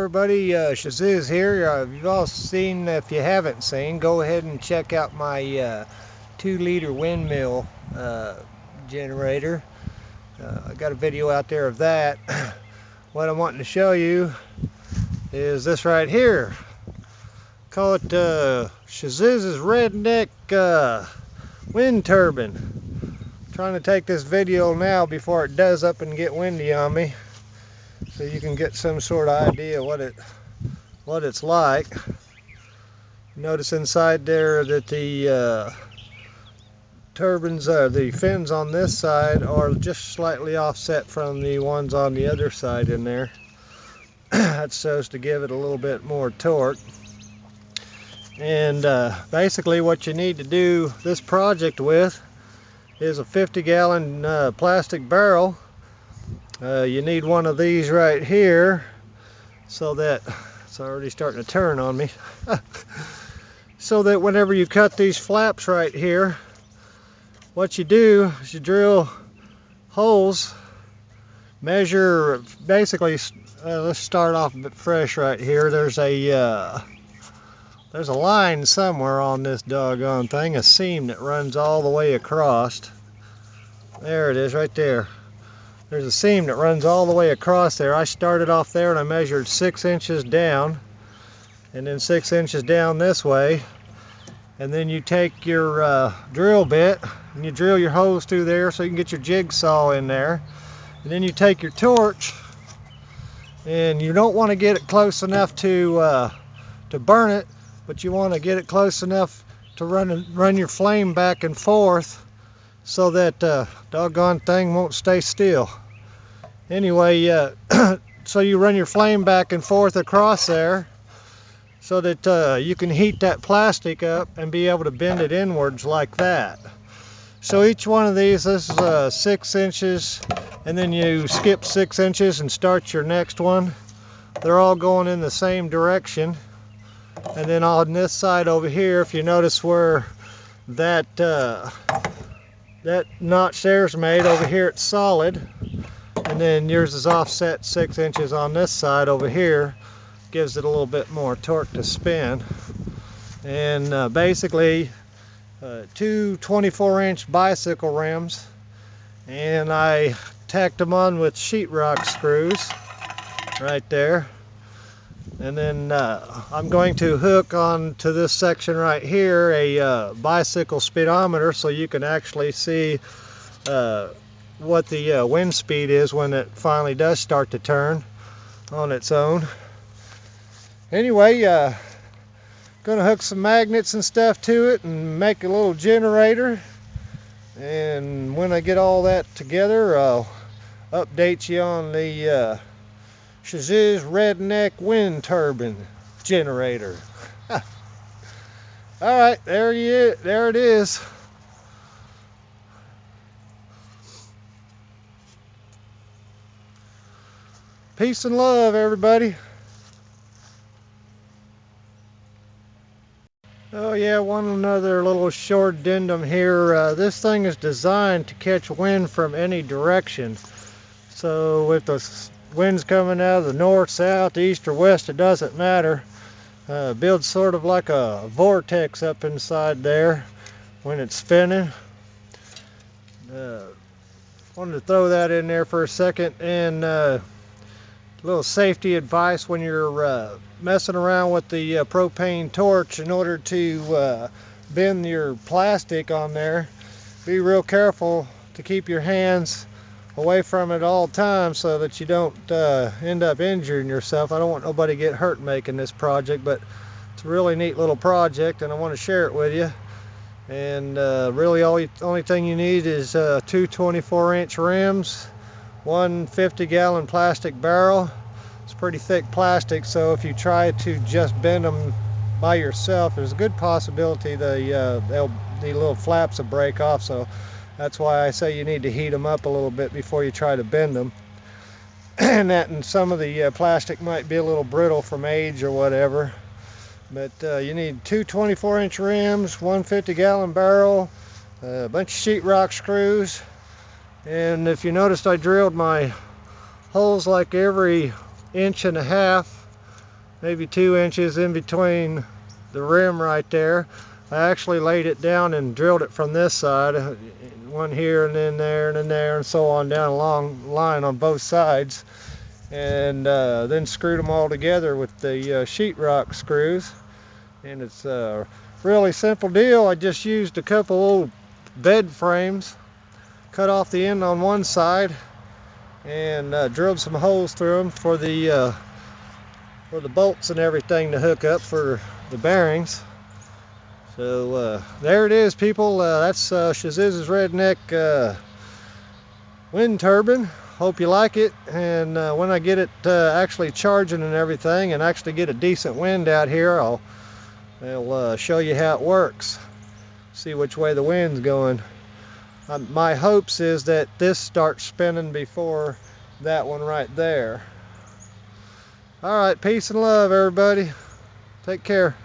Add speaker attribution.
Speaker 1: Everybody, Shazizz'S here. You've all seen, if you haven't seen, go ahead and check out my 2-liter windmill generator. I got a video out there of that. What I'm wanting to show you is this right here. Call it Shazizz'S Redneck Wind Turbine. I'm trying to take this video now before it does up and get windy on me, so you can get some sort of idea what it's like. Notice inside there that the turbines, the fins on this side are just slightly offset from the ones on the other side in there. That's supposed to give it a little bit more torque. And basically what you need to do this project with is a 50-gallon plastic barrel. You need one of these right here, so that it's already starting to turn on me. So that whenever you cut these flaps right here, what you do is you drill holes, measure, basically, let's start off a bit fresh right here. There's a line somewhere on this doggone thing, a seam that runs all the way across. There it is right there. There's a seam that runs all the way across there. I started off there and I measured 6 inches down, and then 6 inches down this way. And then you take your drill bit and you drill your holes through there so you can get your jigsaw in there. And then you take your torch, and you don't want to get it close enough to burn it, but you want to get it close enough to run your flame back and forth, so that doggone thing won't stay still. Anyway, so you run your flame back and forth across there so that you can heat that plastic up and be able to bend it inwards like that. So each one of these, this is 6 inches, and then you skip 6 inches and start your next one. They're all going in the same direction. And then on this side over here, if you notice where that notch there's made, over here it's solid, and then yours is offset 6 inches on this side over here. Gives it a little bit more torque to spin. And basically 2 24-inch bicycle rims, and I tacked them on with sheetrock screws right there. And then I'm going to hook on to this section right here a bicycle speedometer, so you can actually see what the wind speed is when it finally does start to turn on its own. Anyway, gonna hook some magnets and stuff to it and make a little generator. And when I get all that together, I'll update you on the SHAZIZ'S Redneck Wind Turbine generator. Alright, there it is. Peace and love, everybody. Oh yeah, one other little short addendum here. This thing is designed to catch wind from any direction. So if the wind's coming out of the north, south, east, or west, it doesn't matter. Builds sort of like a vortex up inside there when it's spinning. Wanted to throw that in there for a second. And a little safety advice when you're messing around with the propane torch. In order to bend your plastic on there, be real careful to keep your hands away from it all times so that you don't end up injuring yourself. I don't want nobody to get hurt making this project, but it's a really neat little project and I want to share it with you. And really only thing you need is 2 24-inch rims, 1 50-gallon plastic barrel. It's pretty thick plastic, so if you try to just bend them by yourself, there's a good possibility the little flaps will break off. So that's why I say you need to heat them up a little bit before you try to bend them. And some of the plastic might be a little brittle from age or whatever. But you need 2 24-inch rims, 1 50-gallon barrel, a bunch of sheetrock screws. And if you noticed, I drilled my holes like every 1.5 inches maybe 2 inches in between the rim right there. I actually laid it down and drilled it from this side, one here and then there and then there and so on down a long line on both sides, and then screwed them all together with the sheetrock screws. And it's a really simple deal. I just used a couple old bed frames, cut off the end on one side, and drilled some holes through them for the bolts and everything to hook up for the bearings. So there it is, people. That's Shazizz'S Redneck wind turbine. Hope you like it, and when I get it actually charging and everything and actually get a decent wind out here, I'll show you how it works, see which way the wind's going. My hopes is that this starts spinning before that one right there. All right, peace and love, everybody. Take care.